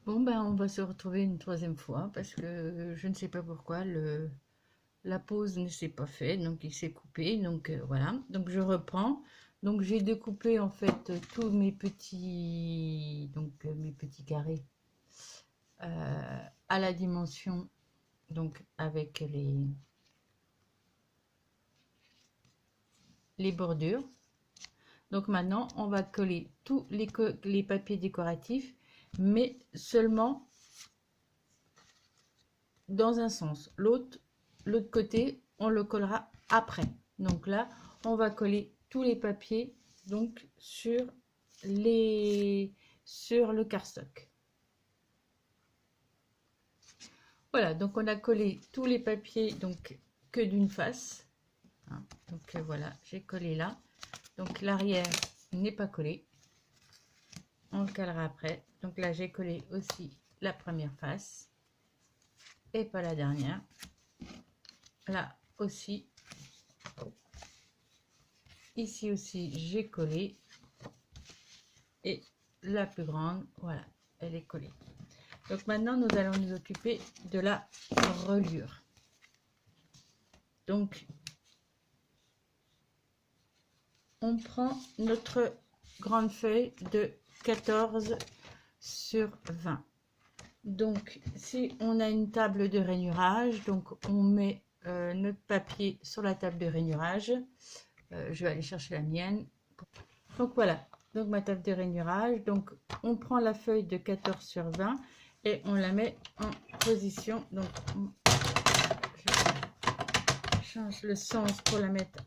Bon, ben, on va se retrouver une troisième fois parce que je ne sais pas pourquoi la pause ne s'est pas faite, donc il s'est coupé. Donc voilà, donc je reprends. Donc j'ai découpé en fait tous mes petits carrés à la dimension, donc avec les bordures. Donc maintenant, on va coller tous les papiers décoratifs, mais seulement dans un sens. L'autre côté, on le collera après. Donc là, on va coller tous les papiers donc sur le cardstock. Voilà, donc on a collé tous les papiers donc que d'une face. Hein. Donc voilà, j'ai collé là. Donc l'arrière n'est pas collé. On le collera après. Donc là, j'ai collé aussi la première face et pas la dernière. Là aussi. Ici aussi, j'ai collé. Et la plus grande, voilà, elle est collée. Donc maintenant, nous allons nous occuper de la reliure. Donc, on prend notre grande feuille de 14 sur 20. Donc, si on a une table de rainurage, donc on met notre papier sur la table de rainurage. Je vais aller chercher la mienne. Donc voilà, donc ma table de rainurage. Donc on prend la feuille de 14 sur 20 et on la met en position. Donc je change le sens pour la mettre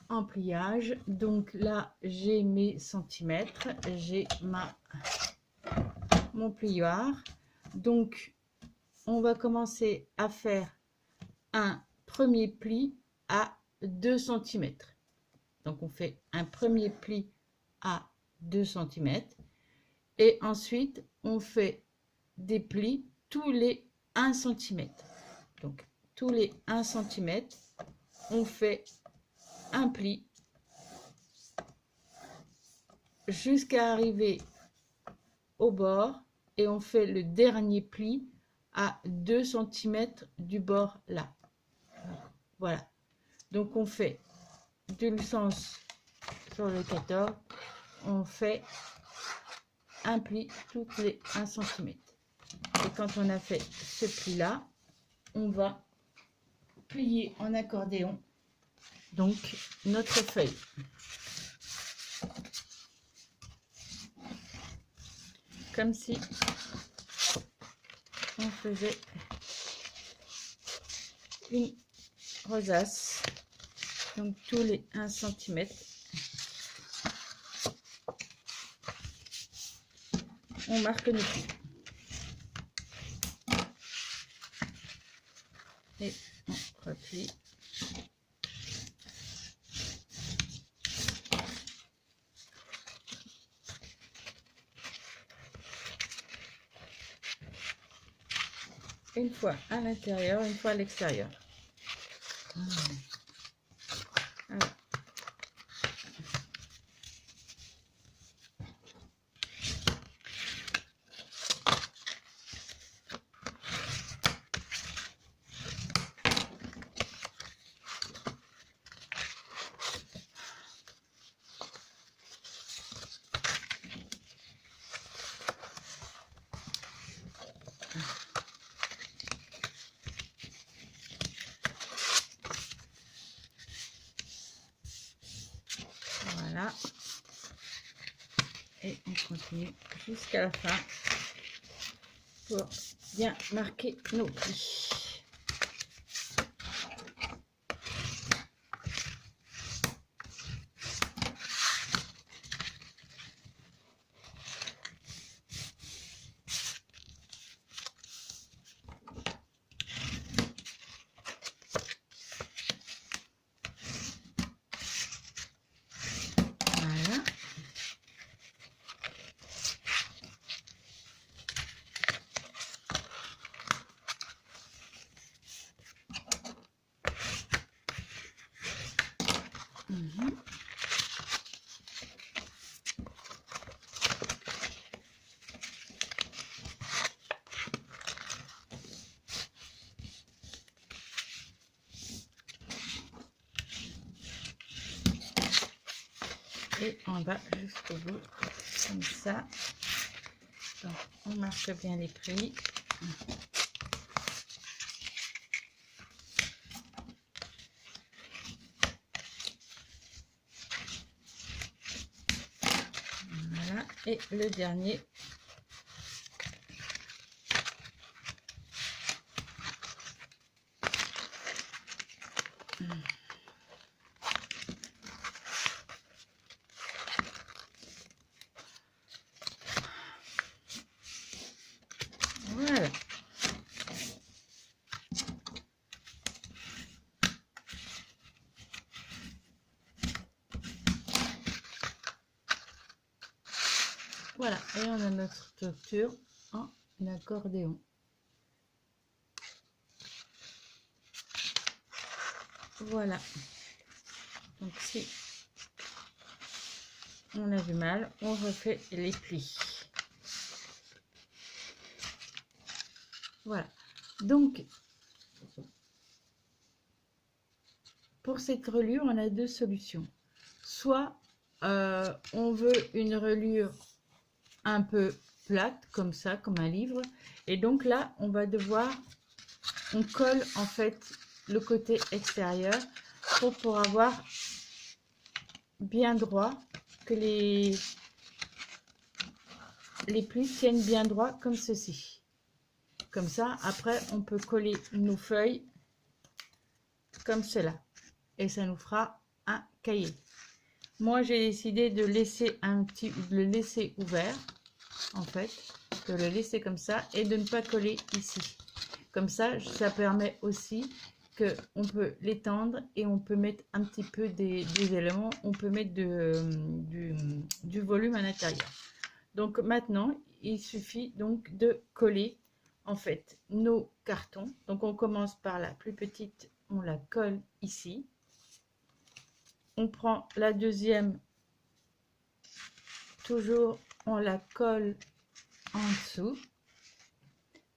en pliage. Donc là j'ai mes centimètres, j'ai mon plioir. Donc on va commencer à faire un premier pli à 2 cm. Donc on fait un premier pli à 2 cm et ensuite on fait des plis tous les 1 cm. Donc tous les 1 cm, on fait un pli jusqu'à arriver au bord et on fait le dernier pli à 2 cm du bord là. Voilà. Donc on fait du sens sur le 14, on fait un pli toutes les 1 cm. Et quand on a fait ce pli là, on va plier en accordéon donc notre feuille. Comme si on faisait une rosace. Donc tous les 1 cm, on marque nos plis. Et on replie. Une fois à l'intérieur, une fois à l'extérieur. Voilà. Voilà. Et on continue jusqu'à la fin pour bien marquer nos plis. Voilà. et on va jusqu'au bout comme ça. Donc on marque bien les plis. Voilà, et le dernier. Voilà. Voilà, et on a notre structure en accordéon. Voilà. Donc si on a du mal, on refait les plis. Voilà. Donc, pour cette reliure, on a deux solutions. Soit on veut une reliure un peu plate, comme ça, comme un livre. Et donc là, on va devoir, on colle en fait le côté extérieur pour avoir bien droit, que les plis tiennent bien droit comme ceci. Comme ça, après, on peut coller nos feuilles comme cela. Et ça nous fera un cahier. Moi, j'ai décidé de laisser de le laisser ouvert, en fait, de le laisser comme ça et de ne pas coller ici. Comme ça permet aussi que on peut l'étendre et on peut mettre un petit peu des éléments, on peut mettre du volume à l'intérieur. Donc maintenant, il suffit donc de coller en fait nos cartons. Donc on commence par la plus petite, on la colle ici. On prend la deuxième, toujours on la colle en dessous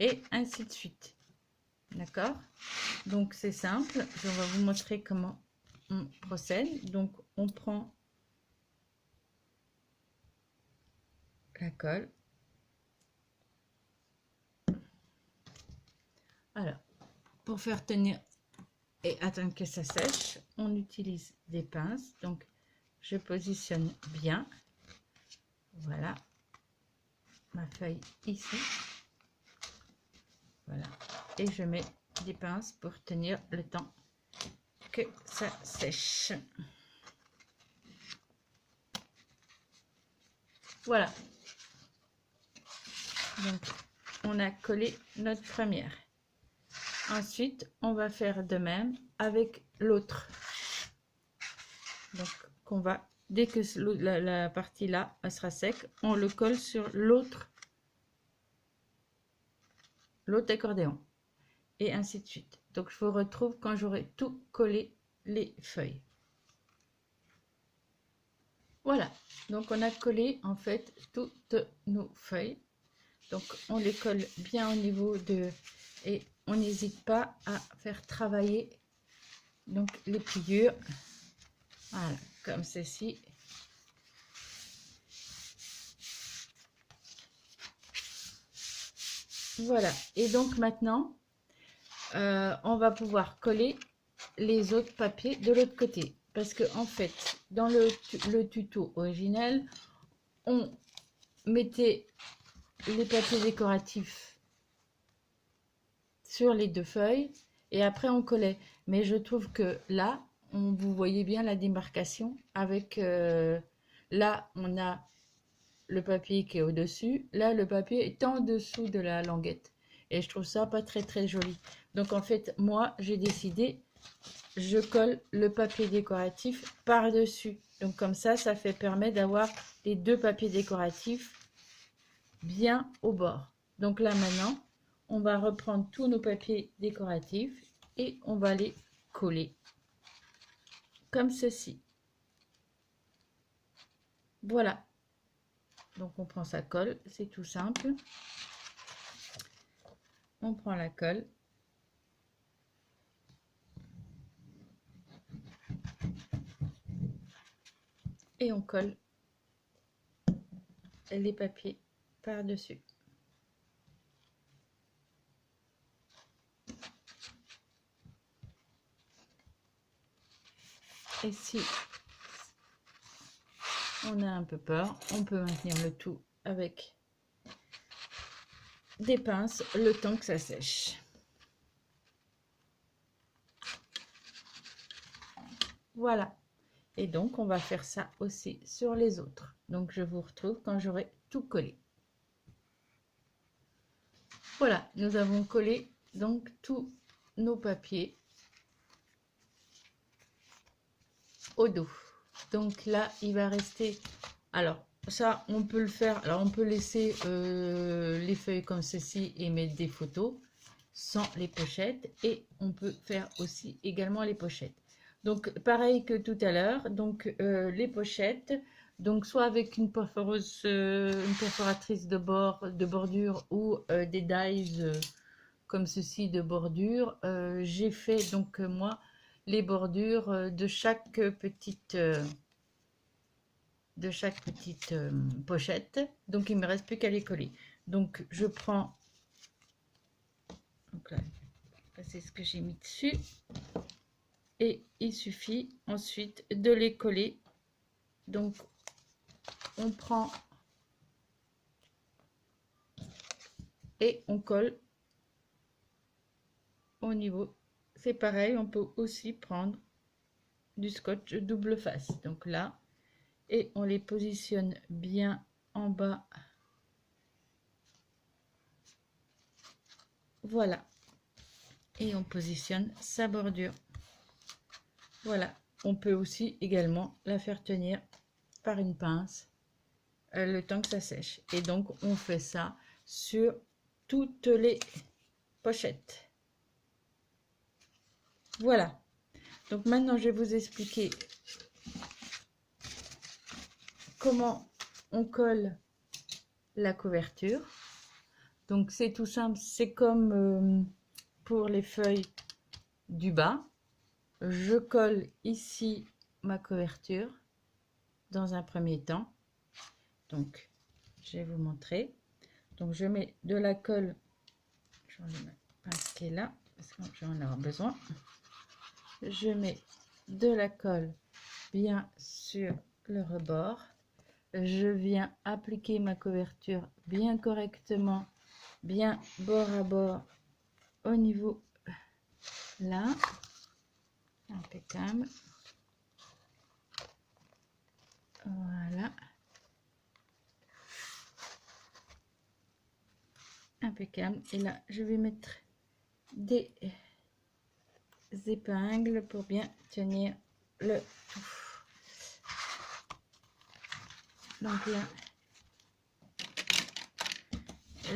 et ainsi de suite. D'accord? Donc c'est simple, je vais vous montrer comment on procède. Donc on prend la colle. Alors, pour faire tenir et attendre que ça sèche, on utilise des pinces. Donc je positionne bien. Voilà ma feuille ici. Voilà. Et je mets des pinces pour tenir le temps que ça sèche. Voilà. Donc, on a collé notre première. Ensuite, on va faire de même avec l'autre. Donc, qu'on va, dès que la partie là elle sera sec, on le colle sur l'autre accordéon. Et ainsi de suite. Donc, je vous retrouve quand j'aurai tout collé les feuilles. Voilà. Donc, on a collé en fait toutes nos feuilles. Donc, on les colle bien au niveau de... Et on n'hésite pas à faire travailler donc les pliures. Voilà, comme ceci. Voilà. Et donc, maintenant, on va pouvoir coller les autres papiers de l'autre côté. Parce que en fait, dans le tuto originel, on mettait les papiers décoratifs sur les deux feuilles et après on collait. Mais je trouve que là, vous voyez bien la démarcation avec là on a le papier qui est au-dessus, là le papier est en dessous de la languette et je trouve ça pas très joli. Donc en fait moi j'ai décidé, je colle le papier décoratif par dessus. Donc comme ça permet d'avoir les deux papiers décoratifs bien au bord. Donc là maintenant, on va reprendre tous nos papiers décoratifs et on va les coller comme ceci. Voilà. Donc on prend sa colle, c'est tout simple. On prend la colle. et on colle les papiers par-dessus. Et si on a un peu peur, on peut maintenir le tout avec des pinces le temps que ça sèche. Voilà. Et donc, on va faire ça aussi sur les autres. Donc, je vous retrouve quand j'aurai tout collé. Voilà, nous avons collé donc tous nos papiers au dos. Donc là, il va rester... Alors, ça, on peut le faire. Alors, on peut laisser les feuilles comme ceci et mettre des photos sans les pochettes. Et on peut faire aussi également les pochettes. Donc, pareil que tout à l'heure. Donc, les pochettes, donc soit avec une perforeuse, une perforatrice de bordure ou des dies comme ceci de bordure. J'ai fait donc moi les bordures de chaque petite pochette. Donc, il me reste plus qu'à les coller. Donc, je prends, donc là, c'est ce que j'ai mis dessus. Et il suffit ensuite de les coller. Donc, on prend et on colle au niveau. C'est pareil, on peut aussi prendre du scotch double face. Donc là, et on les positionne bien en bas. Voilà. Et on positionne sa bordure. Voilà. On peut aussi également la faire tenir par une pince le temps que ça sèche. Et donc, on fait ça sur toutes les pochettes. Voilà. Donc, maintenant, je vais vous expliquer comment on colle la couverture. Donc, c'est tout simple. C'est comme pour les feuilles du bas. Je colle ici ma couverture dans un premier temps. Donc, je vais vous montrer. Donc, je mets de la colle. Je vais ma pince qui est là parce que j'en aurai besoin. Je mets de la colle bien sur le rebord. Je viens appliquer ma couverture bien correctement, bien bord à bord au niveau là. Impeccable. Voilà. Impeccable. Et là, je vais mettre des épingles pour bien tenir le tout. Donc là,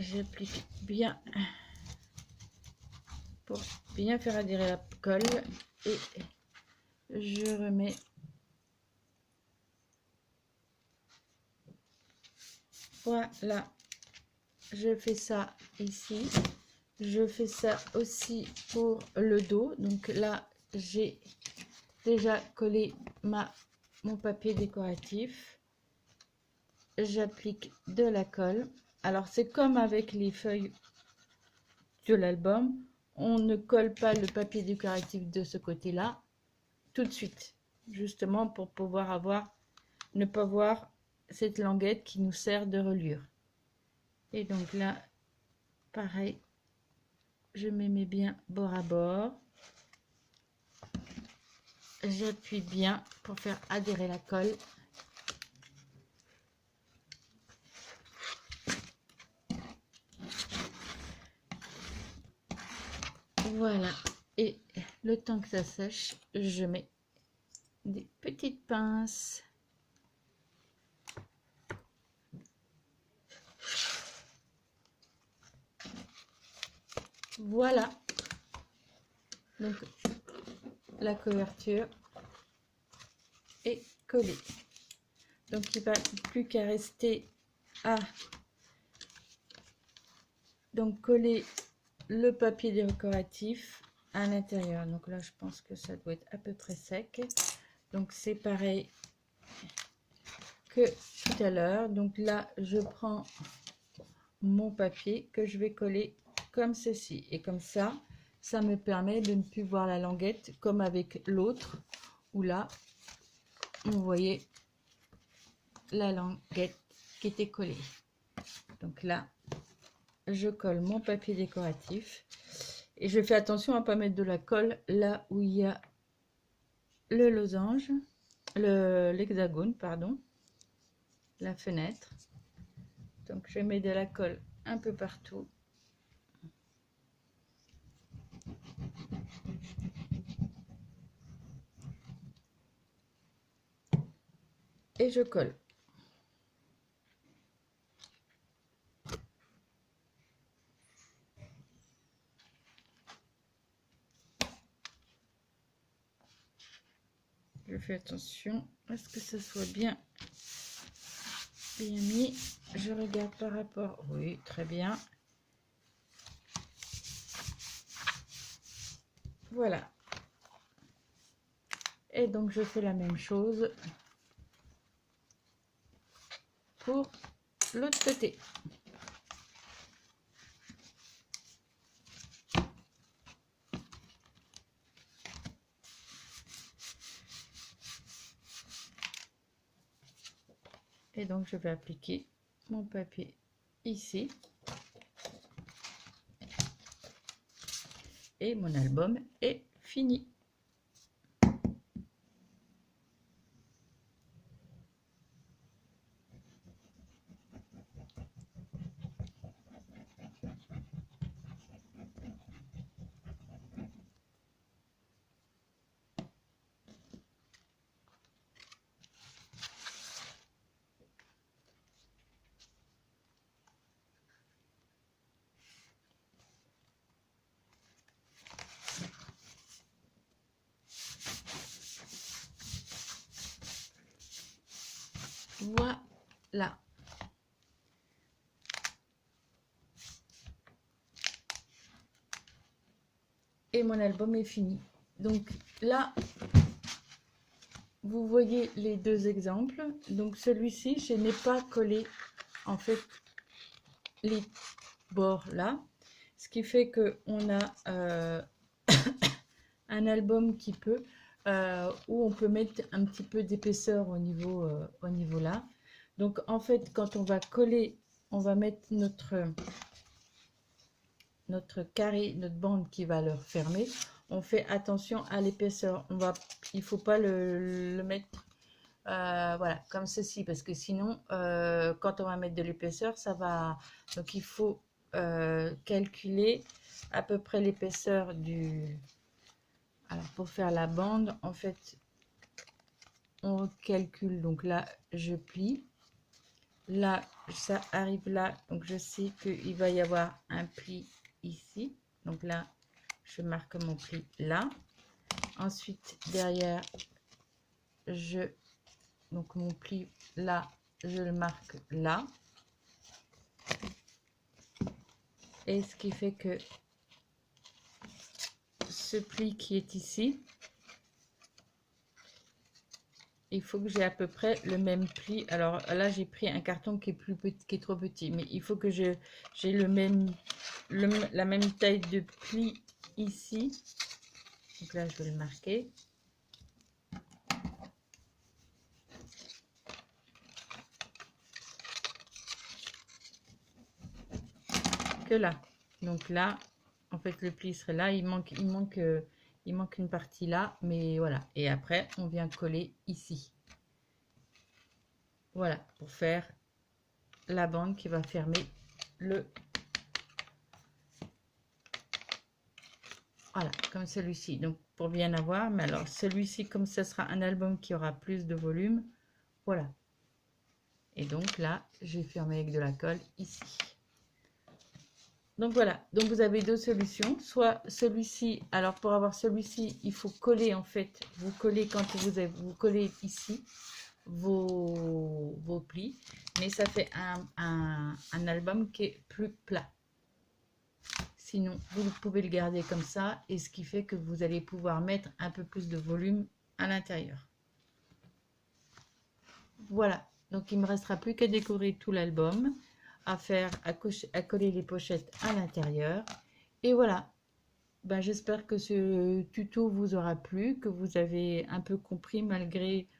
j'applique bien pour bien faire adhérer la colle et je remets voilà. Je fais ça ici, je fais ça aussi pour le dos. Donc là, j'ai déjà collé mon papier décoratif. J'applique de la colle. Alors, c'est comme avec les feuilles de l'album. On ne colle pas le papier décoratif de ce côté-là tout de suite. Justement pour pouvoir ne pas voir cette languette qui nous sert de reliure. Et donc là, pareil, je me mets bien bord à bord. J'appuie bien pour faire adhérer la colle. Voilà. Et le temps que ça sèche, je mets des petites pinces. Voilà. Donc, la couverture est collée. Donc, il ne va plus qu'à rester à donc coller le papier décoratif à l'intérieur. Donc là, je pense que ça doit être à peu près sec. Donc, c'est pareil. que tout à l'heure. Donc là, je prends mon papier que je vais coller comme ceci. Et comme ça me permet de ne plus voir la languette comme avec l'autre, où là, vous voyez la languette qui était collée. Donc là, je colle mon papier décoratif. Et je fais attention à ne pas mettre de la colle là où il y a le losange, l'hexagone, pardon, la fenêtre. Donc je mets de la colle un peu partout. Et je colle. Je fais attention à ce que ce soit bien mis. Je regarde par rapport. Oui, très bien. Voilà. Et donc je fais la même chose pour l'autre côté. Et donc je vais appliquer mon papier ici. Et mon album est fini. Voilà. Et mon album est fini. Donc là, vous voyez les deux exemples. Donc celui-ci, je n'ai pas collé en fait les bords là. Ce qui fait que on a un album qui peut, où on peut mettre un petit peu d'épaisseur au niveau là. Donc en fait, quand on va coller, on va mettre notre carré, notre bande qui va le refermer. On fait attention à l'épaisseur. Il faut pas le mettre voilà, comme ceci, parce que sinon, quand on va mettre de l'épaisseur, ça va. Donc il faut calculer à peu près l'épaisseur du. Alors pour faire la bande, en fait, on calcule. Donc là, je plie. Là, ça arrive là, donc je sais qu'il va y avoir un pli ici. Donc là, je marque mon pli là. Ensuite, derrière, donc mon pli là, je le marque là. Et ce qui fait que ce pli qui est ici, il faut que j'ai à peu près le même pli. Alors là, j'ai pris un carton qui est plus petit, qui est trop petit, mais il faut que j'ai la même taille de pli ici. Donc là, je vais le marquer. Que là. Donc là, en fait, le pli serait là. Il manque une partie là, mais voilà. Et après, on vient coller ici. Voilà, pour faire la bande qui va fermer le. Voilà, comme celui-ci. Donc, pour bien avoir, mais alors celui-ci, comme ce sera un album qui aura plus de volume, voilà. Et donc là, j'ai fermé avec de la colle ici. Donc voilà, donc vous avez deux solutions, soit celui-ci, alors pour avoir celui-ci, il faut coller en fait, vous collez quand vous collez ici vos plis, mais ça fait un album qui est plus plat. Sinon, vous pouvez le garder comme ça, et ce qui fait que vous allez pouvoir mettre un peu plus de volume à l'intérieur. Voilà, Donc il me restera plus qu'à décorer tout l'album, à faire, à coller les pochettes à l'intérieur. Et voilà. Ben, j'espère que ce tuto vous aura plu, que vous avez un peu compris malgré